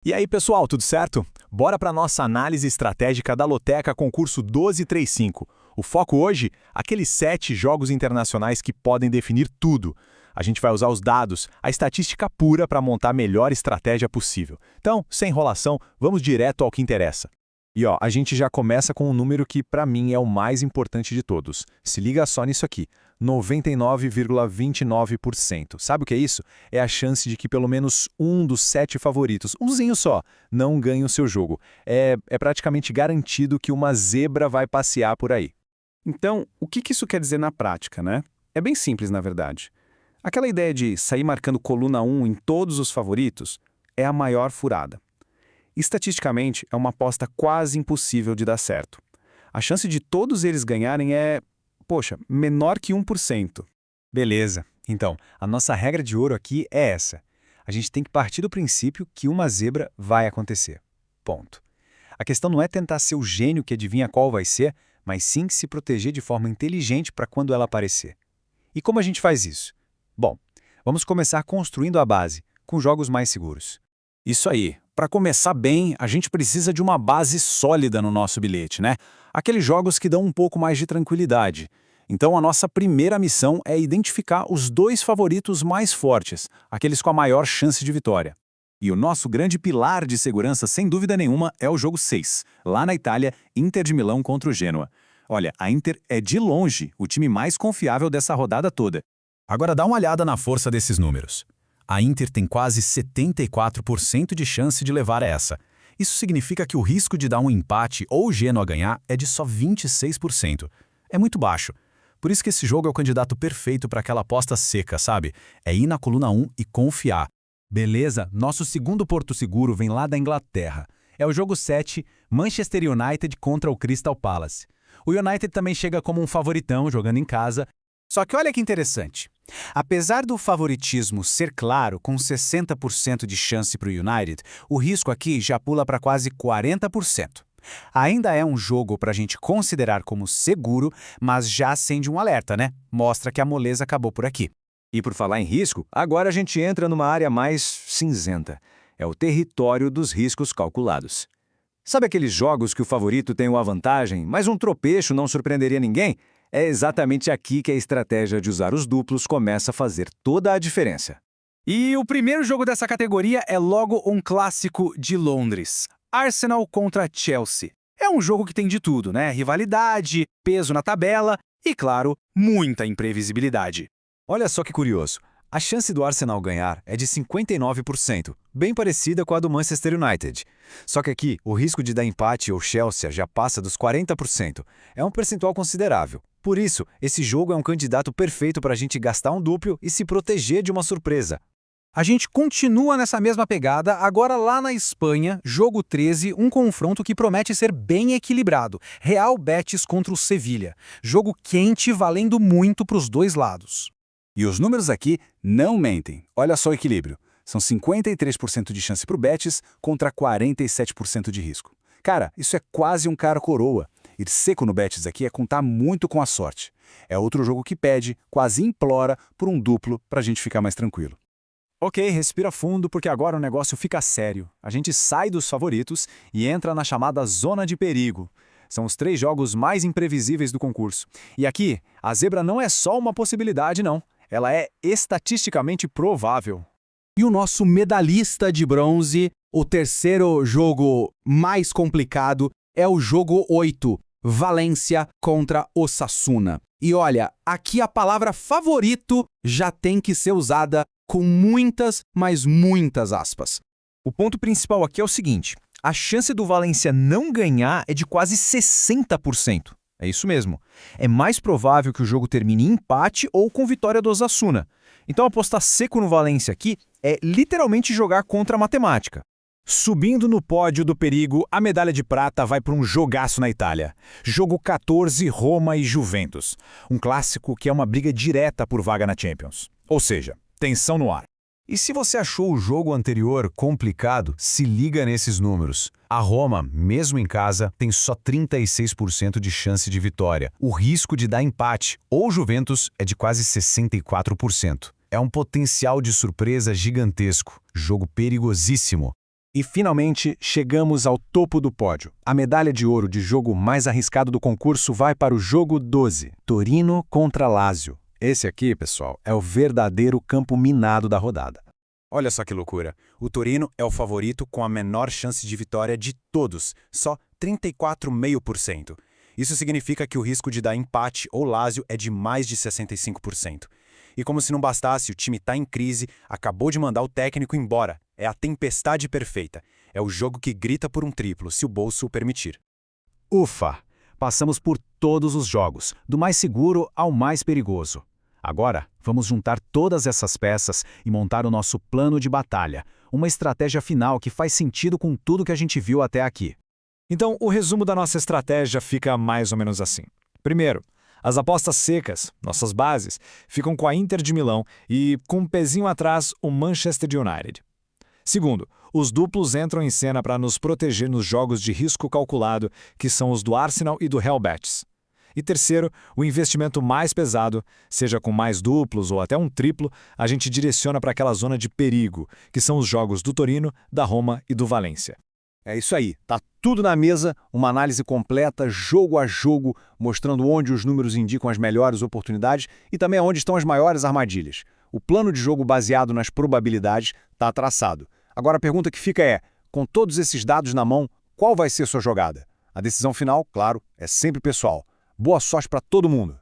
E aí, pessoal, tudo certo? Bora para nossa análise estratégica da Loteca Concurso 1235. O foco hoje, aqueles 7 jogos internacionais que podem definir tudo. A gente vai usar os dados, a estatística pura para montar a melhor estratégia possível. Então, sem enrolação, vamos direto ao que interessa. E ó, a gente já começa com um número que para mim é o mais importante de todos. Se liga só nisso aqui, 99,29%. Sabe o que é isso? É a chance de que pelo menos um dos 7 favoritos, umzinho só, não ganhe o seu jogo. É praticamente garantido que uma zebra vai passear por aí. Então, o que isso quer dizer na prática, né? É bem simples, na verdade. Aquela ideia de sair marcando coluna 1 em todos os favoritos é a maior furada. Estatisticamente, é uma aposta quase impossível de dar certo. A chance de todos eles ganharem é, menor que 1%. Beleza. Então, a nossa regra de ouro aqui é essa. A gente tem que partir do princípio que uma zebra vai acontecer. Ponto. A questão não é tentar ser o gênio que adivinha qual vai ser, mas sim se proteger de forma inteligente para quando ela aparecer. E como a gente faz isso? Bom, vamos começar construindo a base, com jogos mais seguros. Isso aí. Para começar bem, a gente precisa de uma base sólida no nosso bilhete, né? Aqueles jogos que dão um pouco mais de tranquilidade. Então, a nossa primeira missão é identificar os 2 favoritos mais fortes, aqueles com a maior chance de vitória. E o nosso grande pilar de segurança, sem dúvida nenhuma, é o jogo 6, lá na Itália, Inter de Milão contra o Genoa. Olha, a Inter é de longe o time mais confiável dessa rodada toda. Agora dá uma olhada na força desses números. A Inter tem quase 74% de chance de levar essa. Isso significa que o risco de dar um empate ou o Genoa ganhar é de só 26%. É muito baixo. Por isso que esse jogo é o candidato perfeito para aquela aposta seca, sabe? É ir na coluna 1 e confiar. Beleza, nosso segundo porto seguro vem lá da Inglaterra. É o jogo 7, Manchester United contra o Crystal Palace. O United também chega como um favoritão jogando em casa. Só que olha que interessante. Apesar do favoritismo ser claro, com 60% de chance para o United, o risco aqui já pula para quase 40%. Ainda é um jogo para a gente considerar como seguro, mas já acende um alerta, né? Mostra que a moleza acabou por aqui. E por falar em risco, agora a gente entra numa área mais cinzenta. É o território dos riscos calculados. Sabe aqueles jogos que o favorito tem uma vantagem, mas um tropeço não surpreenderia ninguém? É exatamente aqui que a estratégia de usar os duplos começa a fazer toda a diferença. E o primeiro jogo dessa categoria é logo um clássico de Londres. Arsenal contra Chelsea. É um jogo que tem de tudo, né? Rivalidade, peso na tabela e, claro, muita imprevisibilidade. Olha só que curioso. A chance do Arsenal ganhar é de 59%, bem parecida com a do Manchester United. Só que aqui, o risco de dar empate ou Chelsea já passa dos 40%. É um percentual considerável. Por isso, esse jogo é um candidato perfeito para a gente gastar um duplo e se proteger de uma surpresa. A gente continua nessa mesma pegada, agora lá na Espanha, jogo 13, um confronto que promete ser bem equilibrado. Real Betis contra o Sevilha. Jogo quente valendo muito para os dois lados. E os números aqui não mentem. Olha só o equilíbrio. São 53% de chance para o Betis contra 47% de risco. Cara, isso é quase um cara coroa. Ir seco no Betis aqui é contar muito com a sorte. É outro jogo que pede, quase implora, por um duplo para a gente ficar mais tranquilo. Ok, respira fundo porque agora o negócio fica sério. A gente sai dos favoritos e entra na chamada zona de perigo. São os 3 jogos mais imprevisíveis do concurso. E aqui, a zebra não é só uma possibilidade, não. Ela é estatisticamente provável. E o nosso medalhista de bronze, o terceiro jogo mais complicado, é o jogo 8, Valência contra Osasuna. E olha, aqui a palavra favorito já tem que ser usada com muitas, mas muitas aspas. O ponto principal aqui é o seguinte: a chance do Valência não ganhar é de quase 60%. É isso mesmo. É mais provável que o jogo termine em empate ou com vitória do Osasuna. Então apostar seco no Valência aqui é literalmente jogar contra a matemática. Subindo no pódio do perigo, a medalha de prata vai para um jogaço na Itália. Jogo 14, Roma e Juventus. Um clássico que é uma briga direta por vaga na Champions. Ou seja, tensão no ar. E se você achou o jogo anterior complicado, se liga nesses números. A Roma, mesmo em casa, tem só 36% de chance de vitória. O risco de dar empate ou Juventus é de quase 64%. É um potencial de surpresa gigantesco. Jogo perigosíssimo. E finalmente, chegamos ao topo do pódio. A medalha de ouro de jogo mais arriscado do concurso vai para o jogo 12, Torino contra Lazio. Esse aqui, pessoal, é o verdadeiro campo minado da rodada. Olha só que loucura. O Torino é o favorito com a menor chance de vitória de todos, só 34,5%. Isso significa que o risco de dar empate ou Lazio é de mais de 65%. E como se não bastasse, o time está em crise, acabou de mandar o técnico embora. É a tempestade perfeita. É o jogo que grita por um triplo, se o bolso o permitir. Ufa! Passamos por todos os jogos, do mais seguro ao mais perigoso. Agora, vamos juntar todas essas peças e montar o nosso plano de batalha, uma estratégia final que faz sentido com tudo que a gente viu até aqui. Então, o resumo da nossa estratégia fica mais ou menos assim. Primeiro, as apostas secas, nossas bases, ficam com a Inter de Milão e, com um pezinho atrás, o Manchester United. Segundo, os duplos entram em cena para nos proteger nos jogos de risco calculado, que são os do Arsenal e do Helbets. E terceiro, o investimento mais pesado, seja com mais duplos ou até um triplo, a gente direciona para aquela zona de perigo, que são os jogos do Torino, da Roma e do Valência. É isso aí, tá tudo na mesa, uma análise completa, jogo a jogo, mostrando onde os números indicam as melhores oportunidades e também onde estão as maiores armadilhas. O plano de jogo baseado nas probabilidades está traçado. Agora a pergunta que fica é, com todos esses dados na mão, qual vai ser sua jogada? A decisão final, claro, é sempre pessoal. Boa sorte para todo mundo!